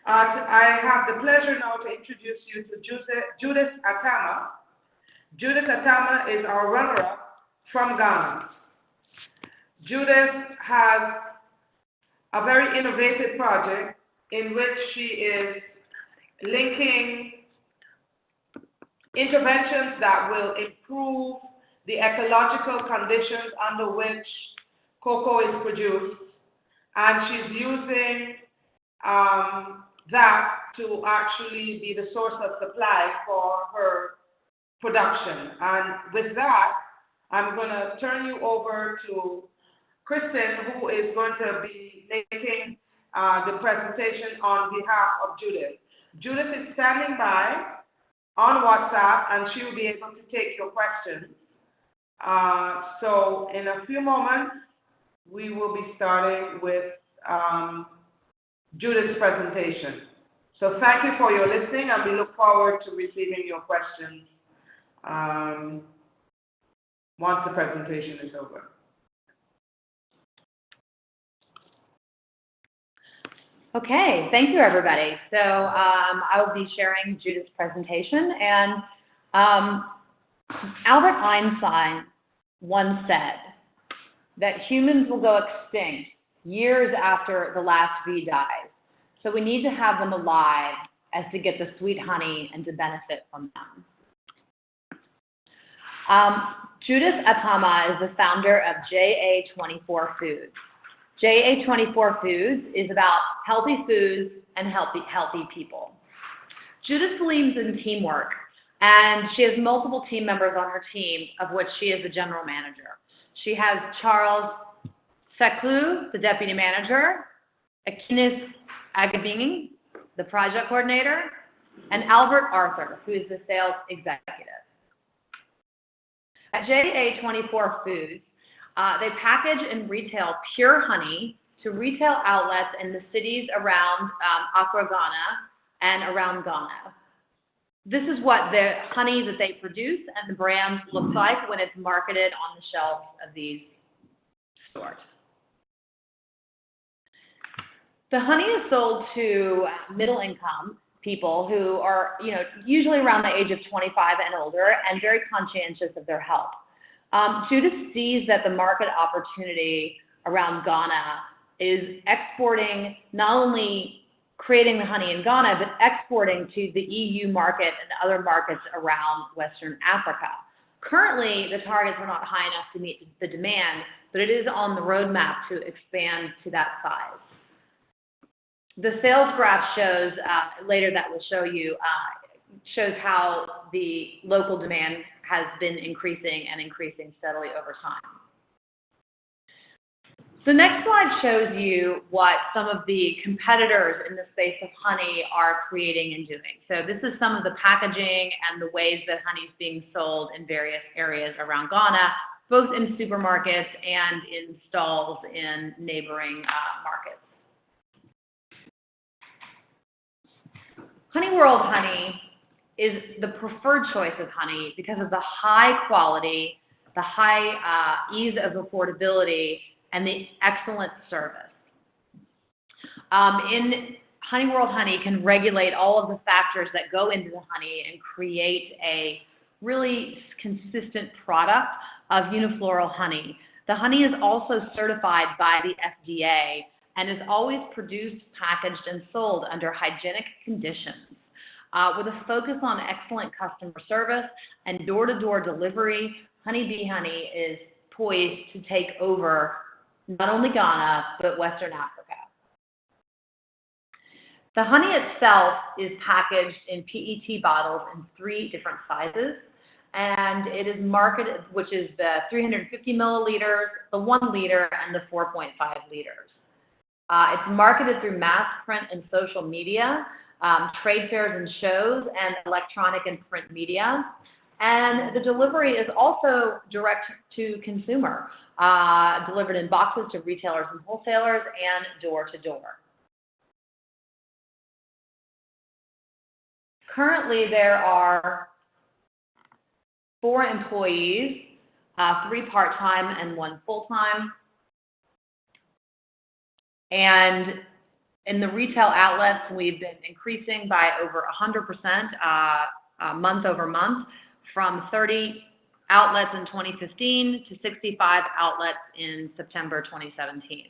I have the pleasure now to introduce you to Judith Attamah. Judith Attamah is our runner-up from Ghana. Judith has a very innovative project in which she is linking interventions that will improve the ecological conditions under which cocoa is produced, and she's using that to actually be the source of supply for her production. And with that, I'm going to turn you over to Kristen, who is going to be making the presentation on behalf of Judith. Judith is standing by on WhatsApp, and she will be able to take your questions. So in a few moments, we will be starting with Judith's presentation. So thank you for your listening, and we look forward to receiving your questions once the presentation is over. Okay, thank you, everybody. So I will be sharing Judith's presentation, and Albert Einstein once said that humans will go extinct years after the last bee dies. So we need to have them alive as to get the sweet honey and to benefit from them. Judith Attamah is the founder of JA24 Foods. JA24 Foods is about healthy foods and healthy people. Judith believes in teamwork, and she has multiple team members on her team, of which she is the general manager. She has Charles Seklu, the deputy manager, Akinis Agabini, the project coordinator, and Albert Arthur, who is the sales executive. At JA24 Foods, they package and retail pure honey to retail outlets in the cities around Accra, Ghana, and around Ghana. This is what the honey that they produce and the brand looks like when it's marketed on the shelves of these stores. The honey is sold to middle-income people who are, usually around the age of 25 and older, and very conscientious of their health. Judith sees that the market opportunity around Ghana is exporting, not only creating the honey in Ghana, but exporting to the EU market and other markets around Western Africa. Currently, the targets are not high enough to meet the demand, but it is on the roadmap to expand to that size. The sales graph shows, later that will show you, shows how the local demand has been increasing and increasing steadily over time. The next slide shows you what some of the competitors in the space of honey are creating and doing. So this is some of the packaging and the ways that honey is being sold in various areas around Ghana, both in supermarkets and in stalls in neighboring markets. Honey World honey is the preferred choice of honey because of the high quality, the high ease of affordability, and the excellent service. In Honey World honey can regulate all of the factors that go into the honey and create a really consistent product of unifloral honey. The honey is also certified by the FDA and is always produced, packaged, and sold under hygienic conditions. With a focus on excellent customer service and door-to-door delivery, Honey Bee Honey is poised to take over not only Ghana, but Western Africa. The honey itself is packaged in PET bottles in 3 different sizes, and it is marketed, which is the 350 milliliters, the 1 liter, and the 4.5 liters. It's marketed through mass print and social media, trade fairs and shows, and electronic and print media. And the delivery is also direct to consumer, delivered in boxes to retailers and wholesalers and door to door. Currently, there are 4 employees, 3 part-time and 1 full-time. And In the retail outlets, we've been increasing by over 100% month over month, from 30 outlets in 2015 to 65 outlets in September 2017.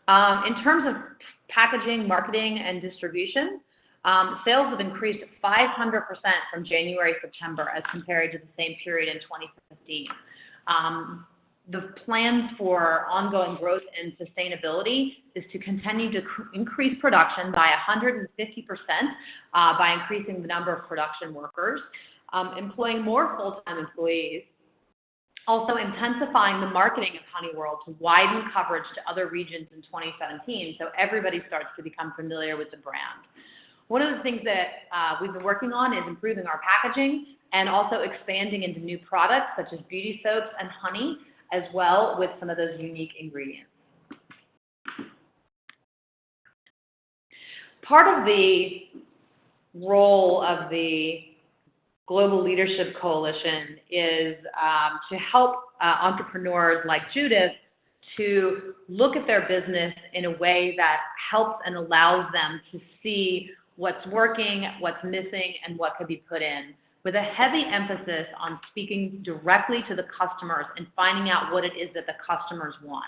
In terms of packaging, marketing, and distribution, sales have increased 500% from January to September as compared to the same period in 2015. The plans for ongoing growth and sustainability is to continue to increase production by 150% by increasing the number of production workers, employing more full-time employees, also intensifying the marketing of Honeyworld to widen coverage to other regions in 2017 so everybody starts to become familiar with the brand. One of the things that we've been working on is improving our packaging and also expanding into new products such as beauty soaps and honey, as well with some of those unique ingredients. Part of the role of the Global Leadership Coalition is to help entrepreneurs like Judith to look at their business in a way that helps and allows them to see what's working, what's missing, and what could be put in, with a heavy emphasis on speaking directly to the customers and finding out what it is that the customers want.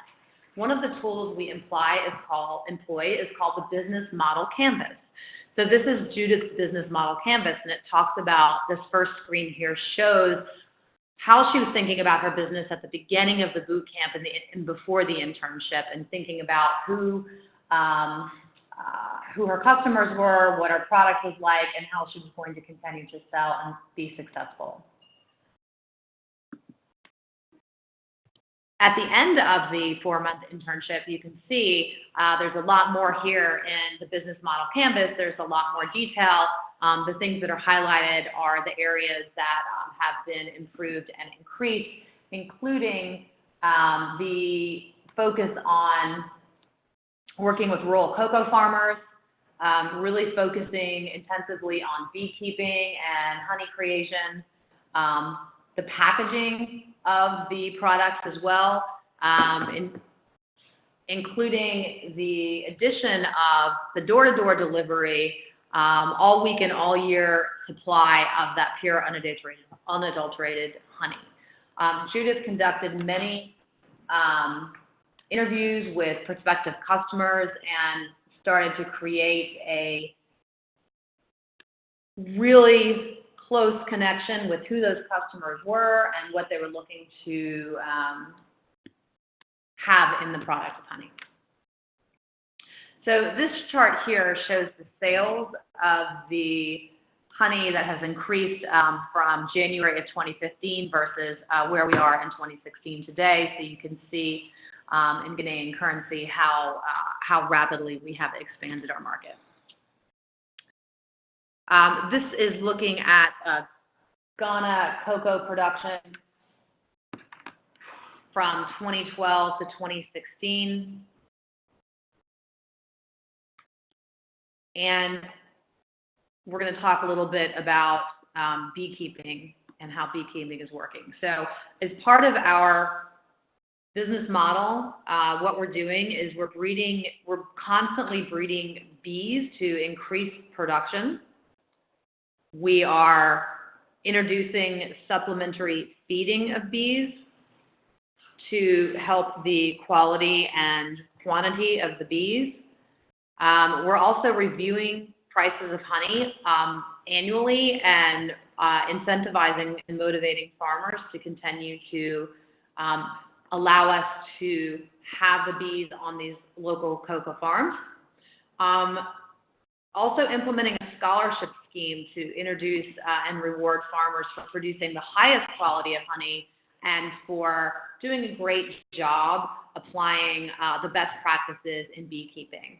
One of the tools we employ is called the Business Model Canvas. So this is Judith's Business Model Canvas, and it talks about, this first screen here shows how she was thinking about her business at the beginning of the boot camp and before the internship, and thinking about who her customers were, what her product was like, and how she was going to continue to sell and be successful. At the end of the 4-month internship, you can see there's a lot more here in the Business Model Canvas. There's a lot more detail. The things that are highlighted are the areas that have been improved and increased, including the focus on working with rural cocoa farmers, really focusing intensively on beekeeping and honey creation, the packaging of the products as well, including the addition of the door-to-door delivery, all week and all year supply of that pure unadulterated honey. Judith conducted many interviews with prospective customers and started to create a really close connection with who those customers were and what they were looking to have in the product of honey. So this chart here shows the sales of the honey that has increased from January of 2015 versus where we are in 2016 today. So you can see in Ghanaian currency how rapidly we have expanded our market. This is looking at Ghana cocoa production from 2012 to 2016. And we're going to talk a little bit about beekeeping and how beekeeping is working. So as part of our business model, what we're doing is we're constantly breeding bees to increase production. We are introducing supplementary feeding of bees to help the quality and quantity of the bees. We're also reviewing prices of honey annually and incentivizing and motivating farmers to continue to allow us to have the bees on these local cocoa farms. Also implementing a scholarship scheme to introduce and reward farmers for producing the highest quality of honey and for doing a great job applying the best practices in beekeeping.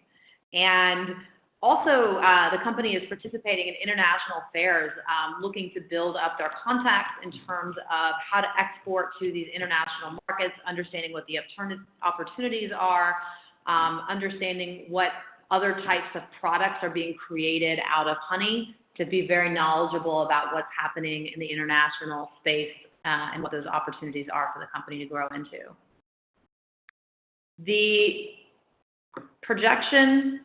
And also, the company is participating in international fairs, looking to build up their contacts in terms of how to export to these international markets, understanding what the opportunities are, understanding what other types of products are being created out of honey, to be very knowledgeable about what's happening in the international space and what those opportunities are for the company to grow into. The projection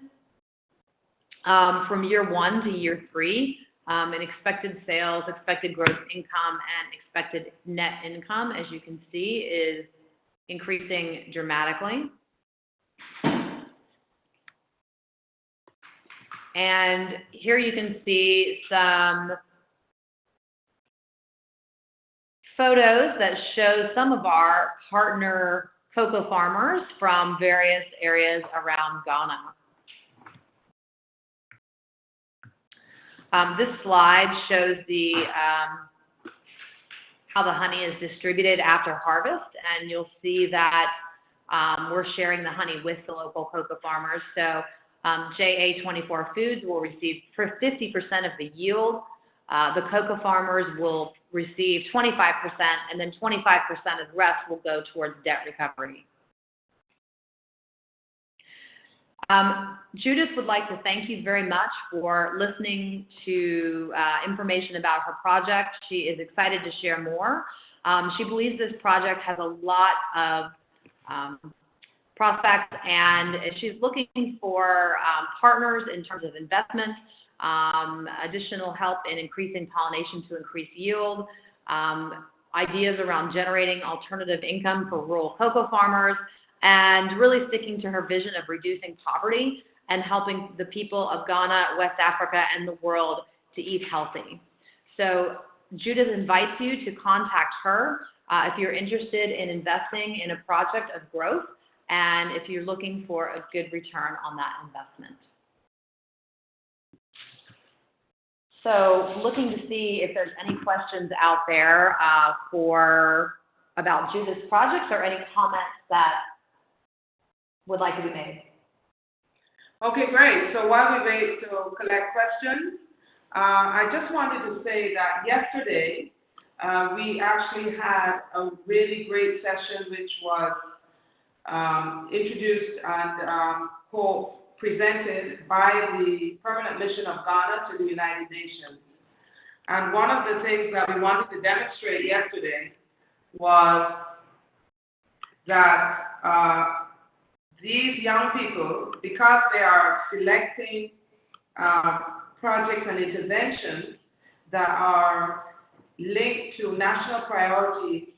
from year 1 to year 3 in expected sales, expected gross income, and expected net income, as you can see, is increasing dramatically. And here you can see some photos that show some of our partner cocoa farmers from various areas around Ghana. This slide shows the how the honey is distributed after harvest, and you'll see that we're sharing the honey with the local cocoa farmers. So JA24 Foods will receive 50% of the yield. The cocoa farmers will receive 25%, and then 25% of the rest will go towards debt recovery. Judith would like to thank you very much for listening to information about her project. She is excited to share more. She believes this project has a lot of prospects, and she's looking for partners in terms of investment, additional help in increasing pollination to increase yield, ideas around generating alternative income for rural cocoa farmers, and really sticking to her vision of reducing poverty and helping the people of Ghana, West Africa, and the world to eat healthy. So Judith invites you to contact her if you're interested in investing in a project of growth and if you're looking for a good return on that investment. So looking to see if there's any questions out there about Judith's projects or any comments that would like to be made. Okay, great. So while we wait to collect questions, I just wanted to say that yesterday we actually had a really great session which was introduced and presented by the Permanent Mission of Ghana to the United Nations. And one of the things that we wanted to demonstrate yesterday was that these young people, because they are selecting projects and interventions that are linked to national priorities,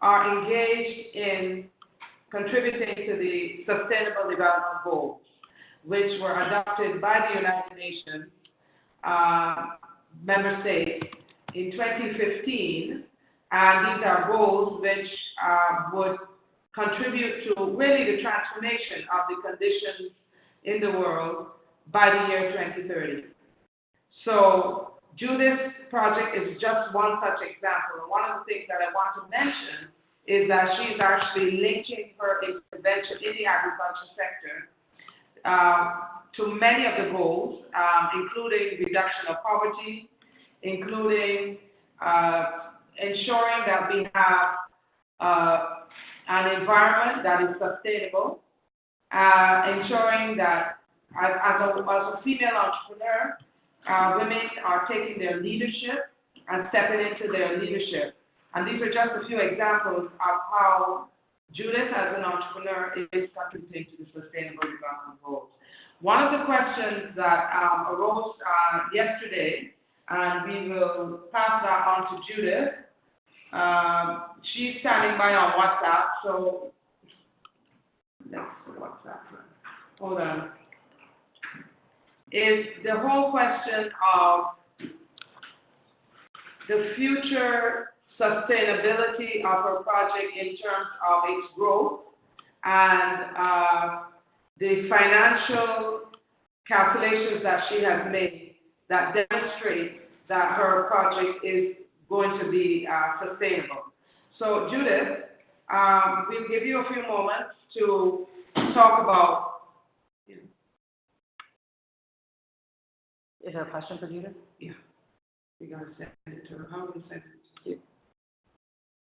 are engaged in contributing to the Sustainable Development Goals, which were adopted by the United Nations member states in 2015, and these are goals which would contribute to really the transformation of the conditions in the world by the year 2030. So Judith's project is just one such example. And one of the things that I want to mention is that she's actually linking her intervention in the agriculture sector to many of the goals, including reduction of poverty, including ensuring that we have an environment that is sustainable, ensuring that as a female entrepreneur, women are taking their leadership and stepping into their leadership. And these are just a few examples of how Judith, as an entrepreneur, is contributing to the Sustainable Development Goals. One of the questions that arose yesterday, and we will pass that on to Judith. She's standing by on WhatsApp, so let's see WhatsApp. Hold on. Is the whole question of the future sustainability of her project in terms of its growth and the financial calculations that she has made that demonstrate that her project is going to be sustainable. So Judith, we'll give you a few moments to talk about. Is there a question for Judith? Yeah. We got to send it to her. How do we send it to you?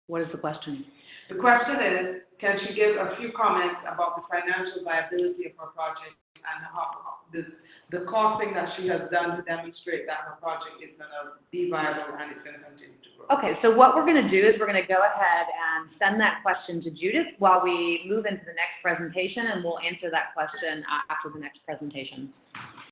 What is the question? The question is, can she give a few comments about the financial viability of her project and the costing that she has done to demonstrate that her project is going to be viable and it's going to continue to grow. Okay, so what we're going to do is we're going to go ahead and send that question to Judith while we move into the next presentation, and we'll answer that question after the next presentation.